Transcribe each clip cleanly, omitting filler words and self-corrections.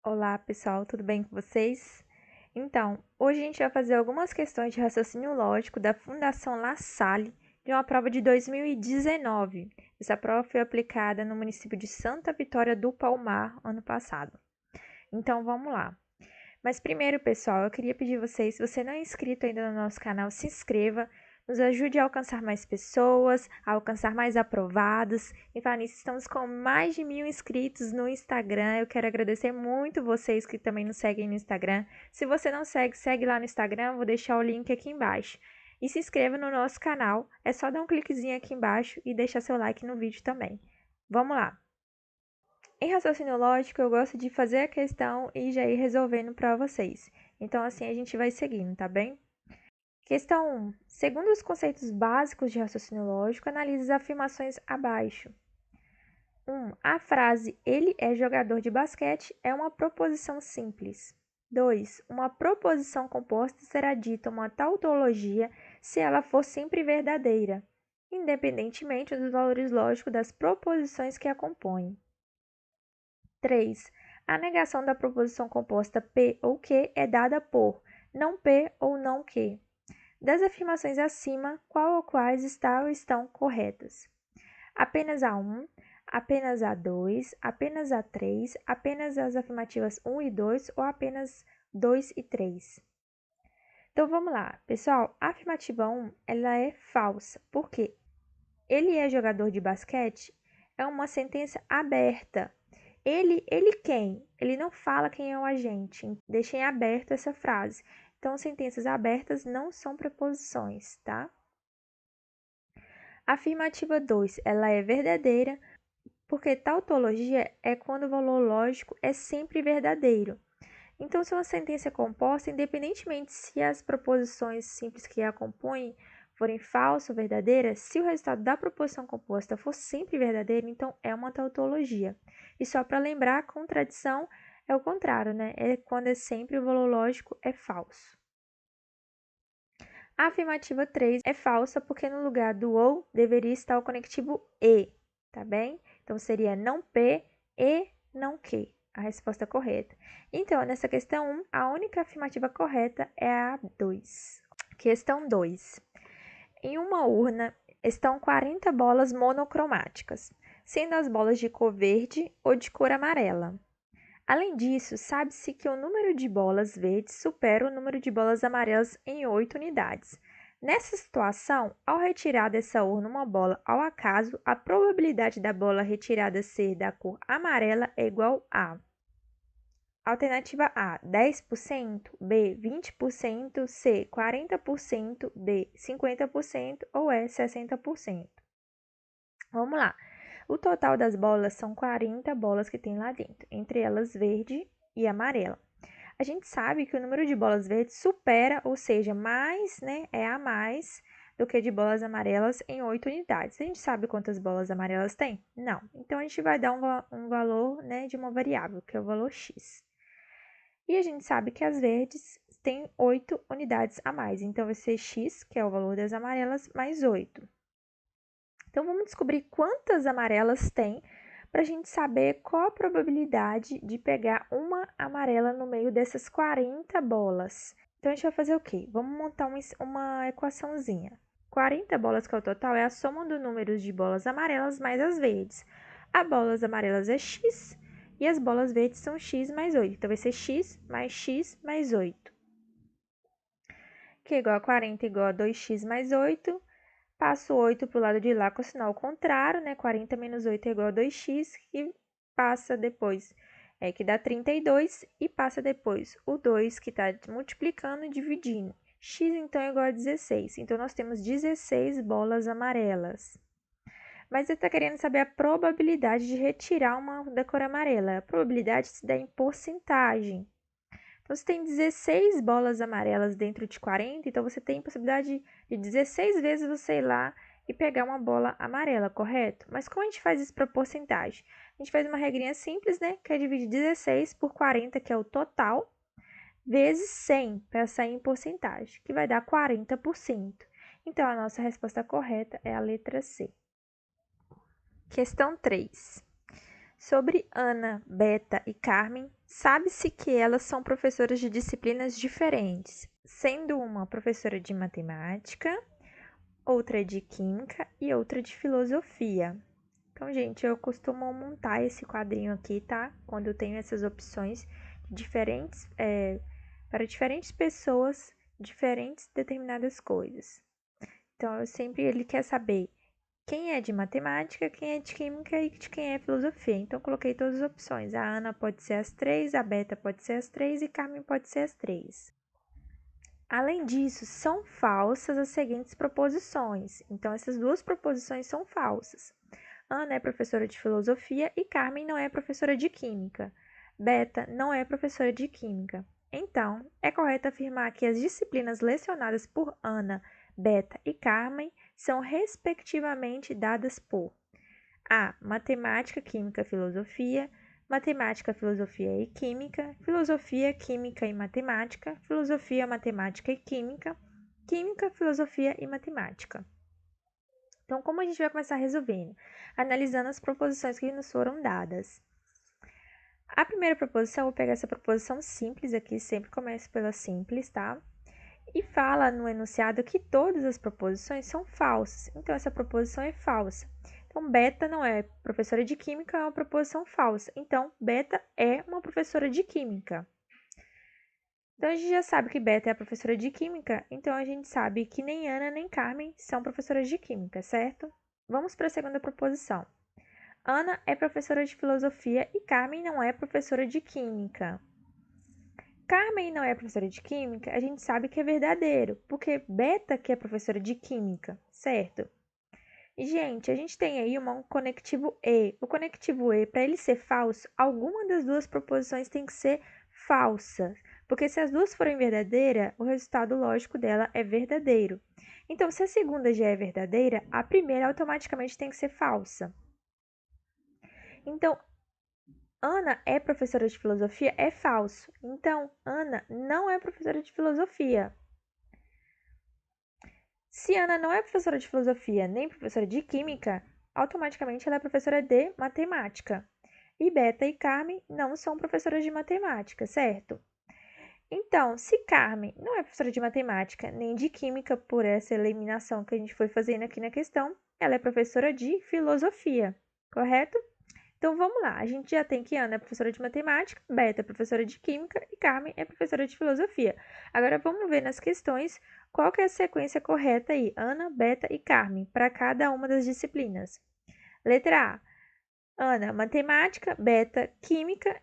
Olá, pessoal, tudo bem com vocês? Então, hoje a gente vai fazer algumas questões de raciocínio lógico da Fundação La Salle de uma prova de 2019. Essa prova foi aplicada no município de Santa Vitória do Palmar ano passado. Então, vamos lá. Mas primeiro, pessoal, eu queria pedir vocês, se você não é inscrito ainda no nosso canal, se inscreva, nos ajude a alcançar mais pessoas, a alcançar mais aprovados. E falar nisso, estamos com mais de 1.000 inscritos no Instagram. Eu quero agradecer muito vocês que também nos seguem no Instagram. Se você não segue, segue lá no Instagram, vou deixar o link aqui embaixo. E se inscreva no nosso canal, é só dar um cliquezinho aqui embaixo e deixar seu like no vídeo também. Vamos lá! Em raciocínio lógico, eu gosto de fazer a questão e já ir resolvendo para vocês. Então, assim a gente vai seguindo, tá bem? Questão 1. Segundo os conceitos básicos de raciocínio lógico, analise as afirmações abaixo. 1. A frase ele é jogador de basquete é uma proposição simples. 2. Uma proposição composta será dita uma tautologia se ela for sempre verdadeira, independentemente dos valores lógicos das proposições que a compõem. 3. A negação da proposição composta P ou Q é dada por não P ou não Q. Das afirmações acima, qual ou quais está ou estão corretas? Apenas a 1, apenas a 2, apenas a 3, apenas as afirmativas 1 e 2 ou apenas 2 e 3? Então vamos lá, pessoal. A afirmativa 1 ela é falsa, porque ele é jogador de basquete é uma sentença aberta. Ele quem? Ele não fala quem é o agente. Deixem aberto essa frase. Então, sentenças abertas não são preposições, tá? A afirmativa 2, ela é verdadeira, porque tautologia é quando o valor lógico é sempre verdadeiro. Então, se uma sentença é composta, independentemente se as proposições simples que a compõem forem falsas ou verdadeiras, se o resultado da proposição composta for sempre verdadeiro, então é uma tautologia. E só para lembrar, a contradição é o contrário, né? É quando é sempre o valor lógico é falso. A afirmativa 3 é falsa porque no lugar do ou deveria estar o conectivo e, tá bem? Então seria não P e não Q, a resposta correta. Então, nessa questão 1, a única afirmativa correta é a 2. Questão 2. Em uma urna estão 40 bolas monocromáticas, sendo as bolas de cor verde ou de cor amarela. Além disso, sabe-se que o número de bolas verdes supera o número de bolas amarelas em 8 unidades. Nessa situação, ao retirar dessa urna uma bola ao acaso, a probabilidade da bola retirada ser da cor amarela é igual a: alternativa A, 10%, B, 20%, C, 40%, D, 50% ou E, 60%. Vamos lá. O total das bolas são 40 bolas que tem lá dentro, entre elas verde e amarela. A gente sabe que o número de bolas verdes supera, ou seja, mais, né, é a mais do que de bolas amarelas em 8 unidades. A gente sabe quantas bolas amarelas tem? Não. Então, a gente vai dar um valor, né, de uma variável, que é o valor x. E a gente sabe que as verdes têm 8 unidades a mais. Então, vai ser x, que é o valor das amarelas, mais 8. Então, vamos descobrir quantas amarelas tem para a gente saber qual a probabilidade de pegar uma amarela no meio dessas 40 bolas. Então, a gente vai fazer o quê? Vamos montar uma equaçãozinha. 40 bolas, que é o total, é a soma do número de bolas amarelas mais as verdes. As bolas amarelas é x e as bolas verdes são x mais 8. Então, vai ser x mais 8. Que é igual a 40 igual a 2x mais 8. Passo 8 para o lado de lá com o sinal contrário, né? 40 menos 8 é igual a 2x, e passa depois, que dá 32, e passa depois o 2, que está multiplicando e dividindo. X, então, é igual a 16. Então, nós temos 16 bolas amarelas. Mas você está querendo saber a probabilidade de retirar uma da cor amarela. A probabilidade se dá em porcentagem. Então, você tem 16 bolas amarelas dentro de 40, então você tem possibilidade de 16 vezes você ir lá e pegar uma bola amarela, correto? Mas como a gente faz isso para porcentagem? A gente faz uma regrinha simples, né? Que é dividir 16 por 40, que é o total, vezes 100, para sair em porcentagem, que vai dar 40%. Então, a nossa resposta correta é a letra C. Questão 3. Sobre Ana, Beta e Carmen, sabe-se que elas são professoras de disciplinas diferentes, sendo uma professora de matemática, outra de química e outra de filosofia. Então, gente, eu costumo montar esse quadrinho aqui, tá? Quando eu tenho essas opções diferentes, para diferentes pessoas, diferentes determinadas coisas. Então, ele quer saber quem é de matemática, quem é de química e de quem é filosofia. Então, eu coloquei todas as opções. A Ana pode ser as 3, a Beta pode ser as 3 e Carmen pode ser as 3. Além disso, são falsas as seguintes proposições. Então, essas duas proposições são falsas. Ana é professora de filosofia e Carmen não é professora de química. Beta não é professora de química. Então, é correto afirmar que as disciplinas lecionadas por Ana, Beta e Carmen são respectivamente dadas por A. Matemática, Química, Filosofia, Matemática, Filosofia e Química, Filosofia, Química e Matemática, Filosofia, Matemática e Química, Química, Filosofia e Matemática. Então, como a gente vai começar resolvendo? Analisando as proposições que nos foram dadas. A primeira proposição, eu vou pegar essa proposição simples aqui, sempre começo pela simples, tá? E fala no enunciado que todas as proposições são falsas. Então, essa proposição é falsa. Então, Beta não é professora de química, é uma proposição falsa. Então, Beta é uma professora de química. Então, a gente já sabe que Beta é a professora de química, então a gente sabe que nem Ana nem Carmen são professoras de química, certo? Vamos para a segunda proposição. Ana é professora de filosofia e Carmen não é professora de química. Carmen não é professora de química, a gente sabe que é verdadeiro, porque Beta que é professora de química, certo? E, gente, a gente tem aí um conectivo E. O conectivo E, para ele ser falso, alguma das duas proposições tem que ser falsa. Porque se as duas forem verdadeiras, o resultado lógico dela é verdadeiro. Então, se a segunda já é verdadeira, a primeira automaticamente tem que ser falsa. Então, Ana é professora de filosofia? É falso. Então, Ana não é professora de filosofia. Se Ana não é professora de filosofia nem professora de química, automaticamente ela é professora de matemática. E Beta e Carmen não são professoras de matemática, certo? Então, se Carmen não é professora de matemática nem de química, por essa eliminação que a gente foi fazendo aqui na questão, ela é professora de filosofia, correto? Então, vamos lá. A gente já tem que Ana é professora de matemática, Beta é professora de química e Carmen é professora de filosofia. Agora, vamos ver nas questões qual que é a sequência correta aí, Ana, Beta e Carmen, para cada uma das disciplinas. Letra A, Ana, matemática, Beta, química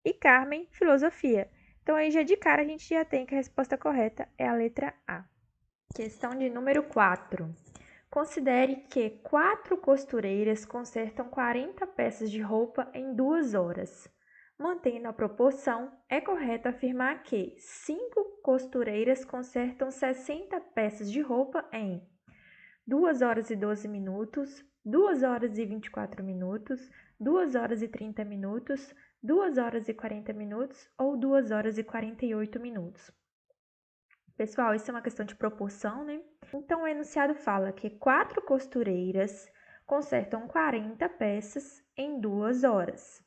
e Carmen, filosofia. Então, aí já de cara a gente já tem que a resposta correta é a letra A. Questão de número 4. Considere que 4 costureiras consertam 40 peças de roupa em 2 horas. Mantendo a proporção, é correto afirmar que 5 costureiras consertam 60 peças de roupa em 2 horas e 12 minutos, 2 horas e 24 minutos, 2 horas e 30 minutos, 2 horas e 40 minutos ou 2 horas e 48 minutos. Pessoal, isso é uma questão de proporção, né? Então, o enunciado fala que 4 costureiras consertam 40 peças em 2 horas.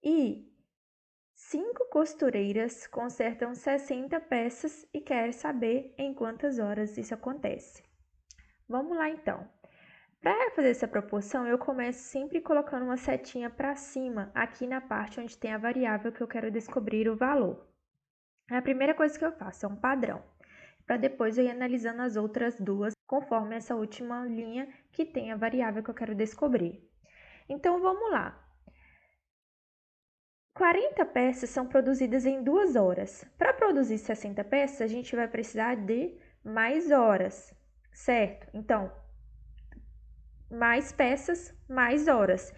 E 5 costureiras consertam 60 peças e quer saber em quantas horas isso acontece. Vamos lá, então. Para fazer essa proporção, eu começo sempre colocando uma setinha para cima, aqui na parte onde tem a variável que eu quero descobrir o valor. A primeira coisa que eu faço é um padrão, para depois eu ir analisando as outras duas, conforme essa última linha que tem a variável que eu quero descobrir. Então, vamos lá. 40 peças são produzidas em 2 horas. Para produzir 60 peças, a gente vai precisar de mais horas, certo? Então, mais peças, mais horas.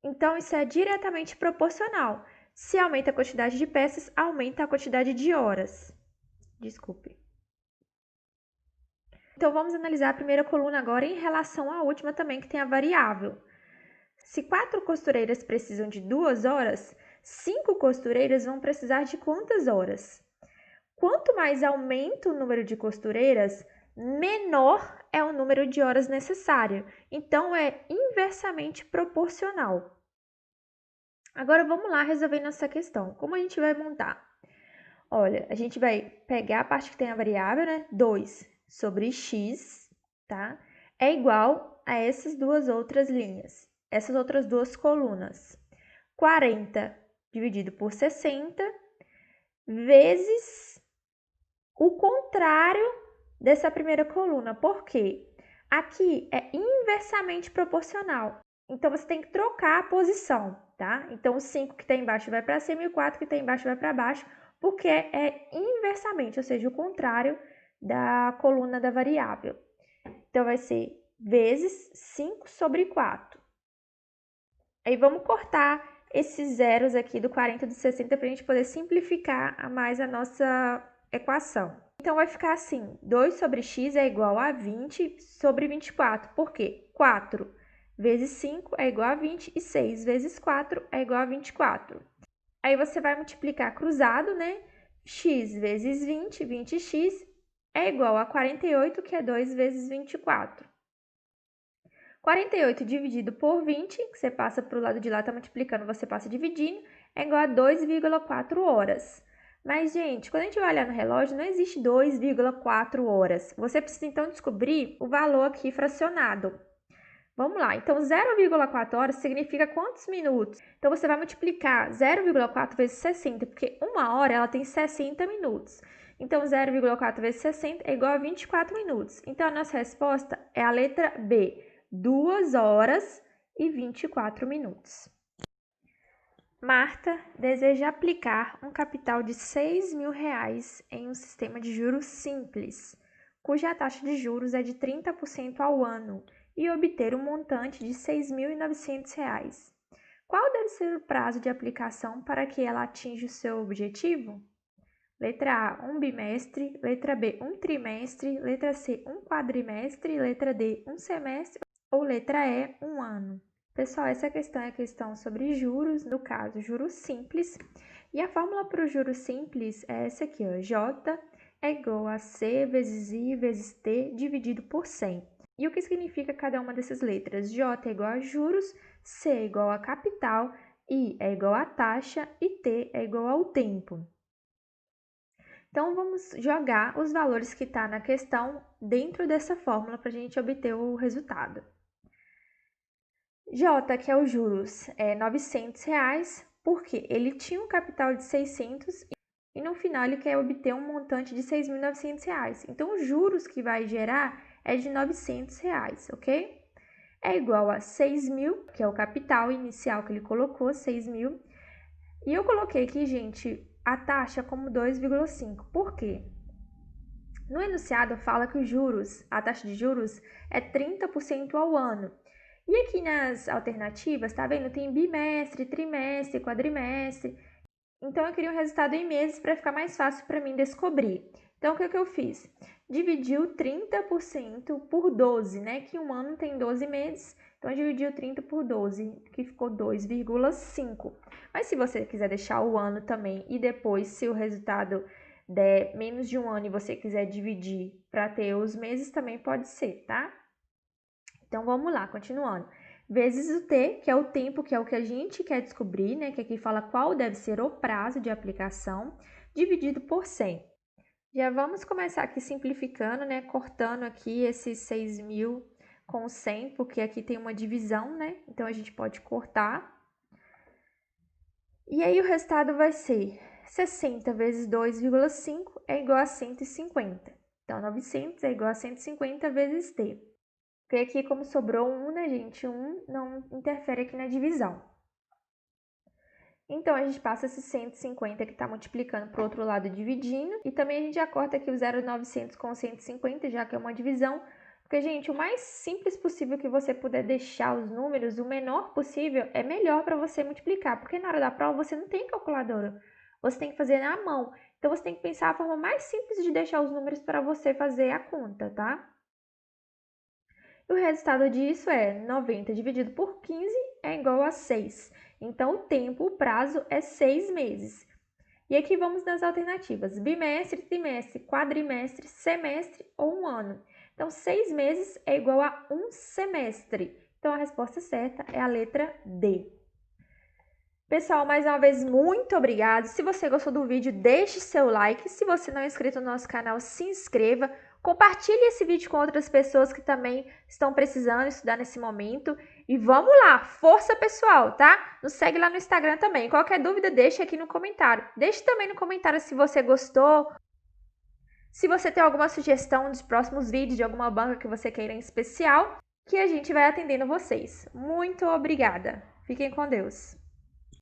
Então, isso é diretamente proporcional. Se aumenta a quantidade de peças, aumenta a quantidade de horas. Desculpe. Então, vamos analisar a primeira coluna agora em relação à última também, que tem a variável. Se 4 costureiras precisam de 2 horas, 5 costureiras vão precisar de quantas horas? Quanto mais aumenta o número de costureiras, menor é o número de horas necessário. Então, é inversamente proporcional. Agora, vamos lá resolver nossa questão. Como a gente vai montar? Olha, a gente vai pegar a parte que tem a variável, né? 2 sobre x, tá? É igual a essas duas outras linhas, essas outras duas colunas. 40 dividido por 60 vezes o contrário dessa primeira coluna. Por quê? Aqui é inversamente proporcional. Então, você tem que trocar a posição, tá? Então, o 5 que está embaixo vai para cima e o 4 que está embaixo vai para baixo, porque é inversamente, ou seja, o contrário da coluna da variável. Então, vai ser vezes 5 sobre 4. Aí, vamos cortar esses zeros aqui do 40 e do 60 para a gente poder simplificar mais a nossa equação. Então, vai ficar assim, 2 sobre x é igual a 20 sobre 24. Por quê? 4 vezes 5 é igual a 20 e 6 vezes 4 é igual a 24. Aí, você vai multiplicar cruzado, né? X vezes 20, 20x, é igual a 48, que é 2 vezes 24. 48 dividido por 20, que você passa para o lado de lá, está multiplicando, você passa dividindo, é igual a 2,4 horas. Mas, gente, quando a gente vai olhar no relógio, não existe 2,4 horas. Você precisa, então, descobrir o valor aqui fracionado. Vamos lá. Então, 0,4 horas significa quantos minutos? Então, você vai multiplicar 0,4 vezes 60, porque uma hora ela tem 60 minutos. Então, 0,4 vezes 60 é igual a 24 minutos. Então, a nossa resposta é a letra B, 2 horas e 24 minutos. Marta deseja aplicar um capital de R$6.000 em um sistema de juros simples, cuja taxa de juros é de 30% ao ano, e obter um montante de R$6.900. Qual deve ser o prazo de aplicação para que ela atinja o seu objetivo? Letra A, um bimestre. Letra B, um trimestre. Letra C, um quadrimestre. Letra D, um semestre. Ou letra E, um ano. Pessoal, essa questão é a questão sobre juros, no caso, juros simples. E a fórmula para o juros simples é essa aqui, ó. J é igual a C vezes I vezes T dividido por 100. E o que significa cada uma dessas letras? J é igual a juros, C é igual a capital, I é igual a taxa e T é igual ao tempo. Então, vamos jogar os valores que está na questão dentro dessa fórmula para a gente obter o resultado. J, que é os juros, é R$900, porque ele tinha um capital de 600 e no final ele quer obter um montante de R$6.900. Então, os juros que vai gerar é de R$900, ok? É igual a 6.000, que é o capital inicial que ele colocou, 6.000. E eu coloquei aqui, gente, a taxa como 2,5. Por quê? No enunciado fala que os juros, a taxa de juros é 30% ao ano. E aqui nas alternativas, tá vendo? Tem bimestre, trimestre, quadrimestre. Então, eu queria um resultado em meses para ficar mais fácil para mim descobrir. Então, o que eu fiz? Dividiu 30% por 12, né? Que um ano tem 12 meses. Então, dividiu 30 por 12, que ficou 2,5. Mas se você quiser deixar o ano também e depois, se o resultado der menos de um ano e você quiser dividir para ter os meses, também pode ser, tá? Então, vamos lá, continuando. Vezes o T, que é o tempo, que é o que a gente quer descobrir, né? Que aqui fala qual deve ser o prazo de aplicação, dividido por 100. Já vamos começar aqui simplificando, né? Cortando aqui esses 6.000 com 100, porque aqui tem uma divisão, né? Então, a gente pode cortar. E aí, o resultado vai ser 60 vezes 2,5 é igual a 150. Então, 900 é igual a 150 vezes T. Porque aqui, como sobrou 1, né, gente? 1 não interfere aqui na divisão. Então, a gente passa esse 150 que está multiplicando para o outro lado dividindo. E também a gente já corta aqui o 0,900 com 150, já que é uma divisão. Porque, gente, o mais simples possível que você puder deixar os números, o menor possível, é melhor para você multiplicar. Porque na hora da prova você não tem calculadora. Você tem que fazer na mão. Então, você tem que pensar a forma mais simples de deixar os números para você fazer a conta, tá? E o resultado disso é 90 dividido por 15 é igual a 6. Então, o tempo, o prazo é 6 meses. E aqui vamos nas alternativas: bimestre, trimestre, quadrimestre, semestre ou um ano. Então, 6 meses é igual a um semestre. Então, a resposta certa é a letra D. Pessoal, mais uma vez, muito obrigado. Se você gostou do vídeo, deixe seu like. Se você não é inscrito no nosso canal, se inscreva. Compartilhe esse vídeo com outras pessoas que também estão precisando estudar nesse momento. E vamos lá, força pessoal, tá? Nos segue lá no Instagram também. Qualquer dúvida, deixe aqui no comentário. Deixe também no comentário se você gostou. Se você tem alguma sugestão dos próximos vídeos, de alguma banca que você queira em especial, que a gente vai atendendo vocês. Muito obrigada. Fiquem com Deus.